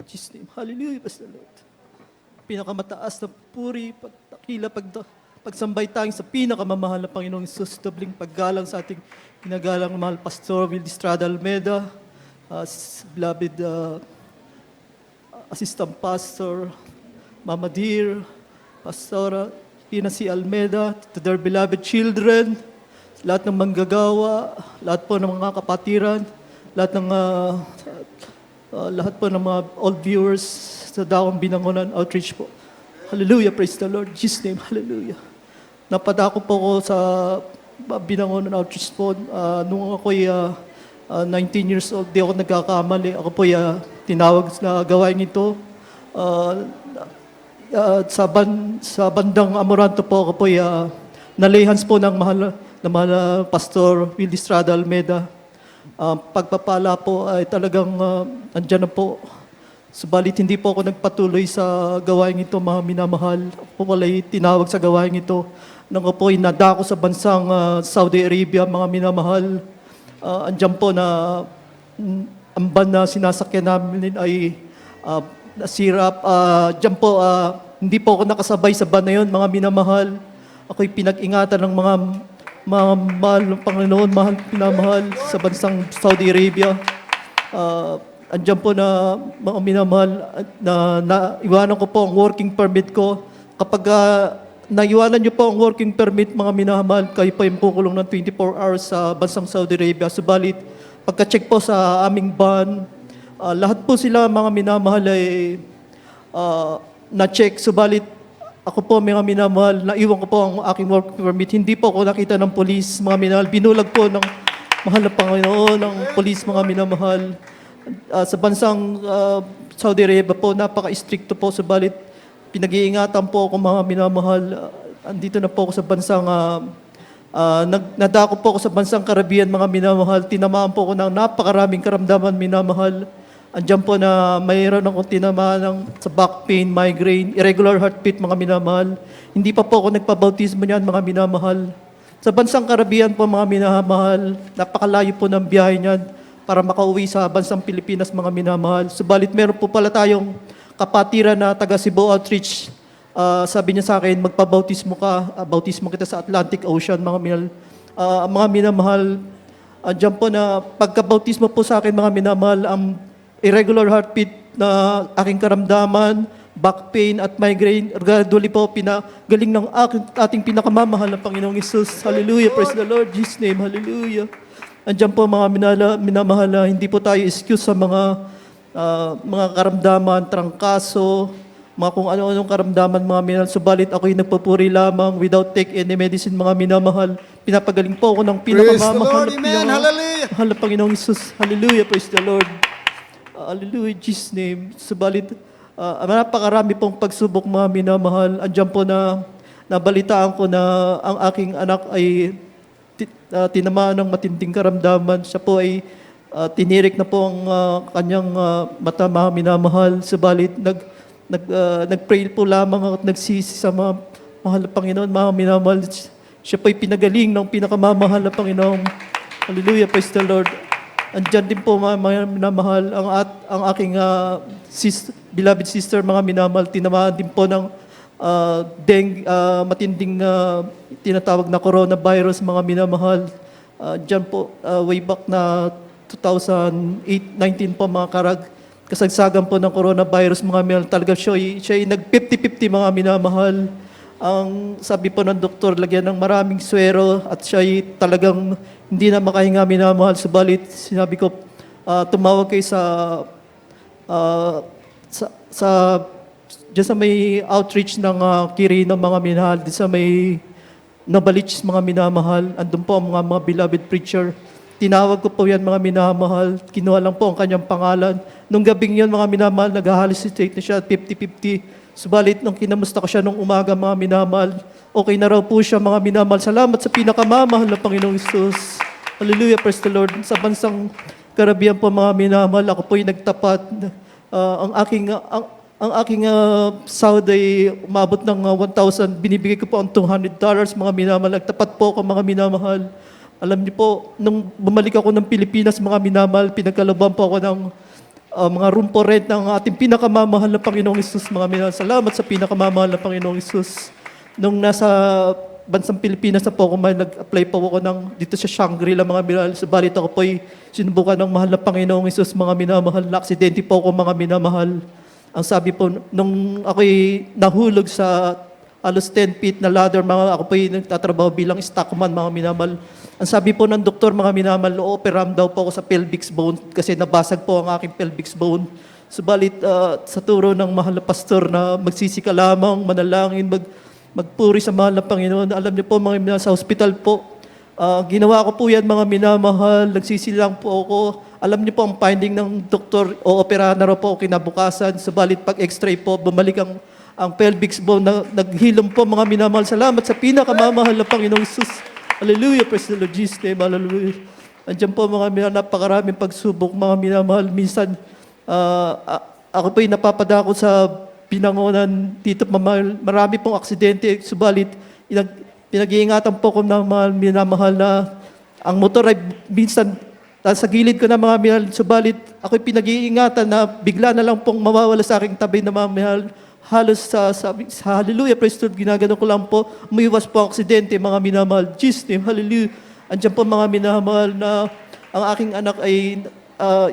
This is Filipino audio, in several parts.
Jesus' name. Hallelujah, Pastor Lord. Pinakamataas na puri, pagtakila, pagsambay tayo sa pinakamamahal na Panginoong Isus, dobling paggalang sa ating ginagalang mahal Pastor Will Estrada Almeda, beloved Assistant Pastor, Mama Dear, Pastora Tina C. Almeda, to their beloved children, lahat ng manggagawa, lahat po ng mga kapatiran, lahat po ng mga old viewers sa Dawang Binangonan Outreach po. Hallelujah, praise the Lord. Jesus' name, hallelujah. Napadako po ko sa Binangonan Outreach po. Nung ako'y 19 years old, di ako nagkakamali. Ako po'y tinawag na gawain ito. Sa bandang Amoranto po, ako po'y nalihans po ng mahal Pastor Will Estrada Almeda. Pagpapala po ay talagang andyan na po. Subalit hindi po ako nagpatuloy sa gawain ito, mga minamahal. Ako po wala'y tinawag sa gawain ito. Nang ako po'y nadako sa bansang Saudi Arabia, mga minamahal. Andyan po na ang van na sinasakyan namin ay nasira. Diyan po, hindi po ako nakasabay sa van na yun, mga minamahal. Ako'y pinag-ingatan ng mga mahal ng Panginoon, pinamahal sa bansang Saudi Arabia. Andiyan po na mga minamahal na iwanan ko po ang working permit ko. Kapag naiwanan niyo po ang working permit, mga minamahal, kayo po yung pukulong ng 24 hours sa bansang Saudi Arabia. Subalit, pagka-check po sa aming ban, lahat po sila, mga minamahal, ay na-check. Subalit, ako po, mga minamahal, naiwan ko po ang aking work permit. Hindi po ako nakita ng polis, mga minamahal. Binulag po ng mahal na Panginoon, ng polis, mga minamahal. Sa bansang Saudi Arabia po, napaka-stricto po. Subalit, pinag-iingatan po ako, mga minamahal. Andito na po ako sa bansang, nadako po ako sa bansang Caribbean, mga minamahal. Tinamaan po ako ng napakaraming karamdaman, minamahal. Andiyan po na mayroon akong tinamaan sa back pain, migraine, irregular heartbeat, mga minamahal. Hindi pa po ako nagpabautismo niyan, mga minamahal. Sa bansang Caribbean po, mga minamahal, napakalayo po ng biyahe niyan para makauwi sa bansang Pilipinas, mga minamahal. Subalit meron po pala tayong kapatiran na taga Cebu Outreach. Sabi niya sa akin, magpabautismo ka, bautismo kita sa Atlantic Ocean, mga minamahal. Andiyan po na pagkabautismo po sa akin, mga minamahal, ang irregular heartbeat na aking karamdaman, back pain at migraine, gradually po pinagaling ng ating pinakamamahal na Panginoong Isus. Hallelujah, praise the Lord, Jesus' name, hallelujah. Andiyan po, mga minamahal, hindi po tayo excuse sa mga karamdaman, trangkaso, mga kung ano-anong karamdaman, mga minamahal. Subalit ako'y nagpupuri lamang without take any medicine, mga minamahal. Pinapagaling po ako ng pinakamamahal na Panginoong Isus. Hallelujah, praise the Lord. Hallelujah, Jesus' name. Subalit, napakarami pong pagsubok, mga minamahal. Andiyan po na nabalitaan ko na ang aking anak ay tinamaan ng matinding karamdaman. Siya po ay tinirik na po ang kanyang mata, mga minamahal. Subalit, nag-pray po lamang at nagsisi sa mga mahal na Panginoon, mga minamahal. Siya po ay pinagaling ng pinakamamahal na Panginoon. Hallelujah, praise the Lord. Andiyan din po, mga minamahal, ang aking beloved sister, mga minamahal, tinamaan din po ng matinding tinatawag na coronavirus, mga minamahal. Diyan po, way back na 2019 po, mga karag, kasagsagan po ng coronavirus, mga minamahal. Talaga siya ay nag-50-50, mga minamahal. Ang sabi po ng doktor, lagyan ng maraming swero at siya ay talagang hindi na makahinga, minamahal. Subalit, sinabi ko, tumawag kayo diyan sa may outreach ng Quirino, mga minahal, diyan sa may Novaliches, mga minamahal. Andun po ang mga beloved preacher. Tinawag ko po yan, mga minamahal. Kinuha lang po ang kanyang pangalan. Nung gabing yun, mga minamahal, nag-hallucinate na siya, 50-50. Subalit, nung kinamusta ko siya nung umaga, mga minamahal, okay na raw po siya, mga minamahal. Salamat sa pinakamamahal na Panginoong Isus. Hallelujah, praise the Lord. Sa bansang Caribbean po, mga minamahal, ako po'y nagtapat. Ang aking sahod ay umabot ng 1,000. Binibigay ko po ang $200, mga minamahal. Nagtapat po ako, mga minamahal. Alam niyo po, nung bumalik ako ng Pilipinas, mga minamahal, pinagkalaban po ako ng mga room for rent ng ating pinakamamahal na Panginoong Isus, mga minamahal. Salamat sa pinakamamahal na Panginoong Isus. Nung nasa bansang Pilipinas na po ako, nag-apply po ako dito sa Shangri-La, mga minamahal. Subalit ako po'y sinubukan ng mahal na Panginoong Isus, mga minamahal. Na-aksidente po ako, mga minamahal. Ang sabi po, nung ako'y nahulog sa halos 10 feet na ladder, ako po'y nagtatrabaho bilang stockman, mga minamahal. Ang sabi po ng doktor, mga minamahal, o-operam daw po ako sa pelvic bone kasi nabasag po ang aking pelvic bone. Subalit sa turo ng mahal na pastor na magsisika lamang, manalangin, magpuri sa mahal na Panginoon. Alam niyo po, mga minamahal, sa hospital po, ginawa ko po yan, mga minamahal, nagsisilang po ako. Alam niyo po ang finding ng doktor, o-opera na raw po ako kinabukasan. Subalit pag x-ray po, bumalik ang pelvic bone na naghilom po, mga minamahal. Salamat sa pinakamamahal na Panginoong Isus. Hallelujah, praise the Lord Jesus name, hallelujah. Andiyan po mga minamahal, napakaraming pagsubok, mga minamahal. Minsan, ako po'y napapadako sa pinangonan dito, marami pong aksidente. Subalit, pinag-iingatan po ko ng mga minamahal na ang motor ay minsan sa gilid ko na mga minamahal. Subalit, ako'y pinag-iingatan na bigla na lang pong mawawala sa aking tabi na mga minamahal. Halos sa hallelujah, praise the Lord, ginagano ko lang po, umiwas po ang aksidente, mga minamahal. Jesus name, hallelujah. Andiyan po mga minamahal na ang aking anak ay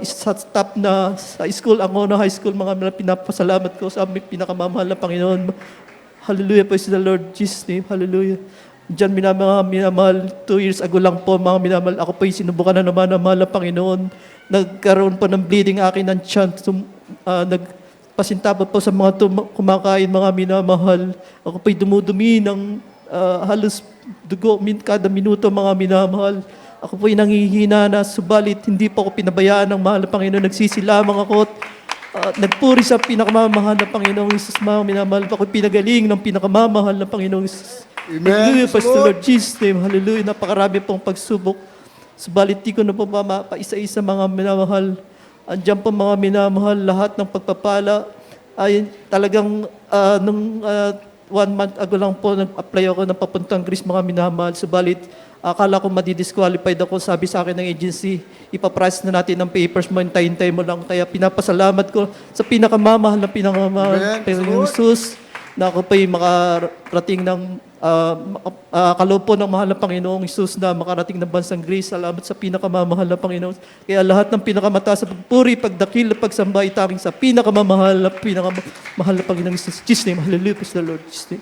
sa top na sa school, ang Ono High School, mga minamahal, pinapasalamat ko sa aming pinakamamahal na Panginoon. Hallelujah, praise the Lord, Jesus name, hallelujah. Diyan mga minamahal, 2 years ago lang po, mga minamahal, ako po'y sinubukan na naman ng mahal na Panginoon. Nagkaroon po ng bleeding akin ng tiyan, pasintapat po sa mga kumakain, mga minamahal. Ako po'y dumudumi ng halos dugo kada minuto, mga minamahal. Ako po'y nangihina na, subalit hindi po ako pinabayaan ng mahal na Panginoon. Nagsisilamang ako at nagpuri sa pinakamamahal na Panginoong Isus, mga minamahal. Ako'y pinagaling ng pinakamamahal na Panginoong Isus. Amen. Hallelujah, praise the Lord Jesus name. Hallelujah, napakarami pong pagsubok. Subalit di ko na po paisa-isa, mga minamahal. Andiyan po mga minamahal, lahat ng pagpapala ay talagang nung 1 month ago lang po nag-apply ako ng papuntang Greece, mga minamahal. Subalit akala ko madidisqualified ako. Sabi sa akin ng agency, ipaprice na natin ng papers mo, hintay-hintay mo lang. Kaya pinapasalamat ko sa pinakamamahal na Panginoong Jesus na ako pa'y makarating ng kaloob po ng mahal na Panginoong Isus na makarating ng bansang Greece. Salamat sa pinakamamahal na Panginoon. Kaya lahat ng pinakamataas sa pagpuri, pagdakil, pagsamba, itanging sa pinakamamahal na Panginoong Isus. Jesus name, hallelujah, praise the Lord. Jesus name.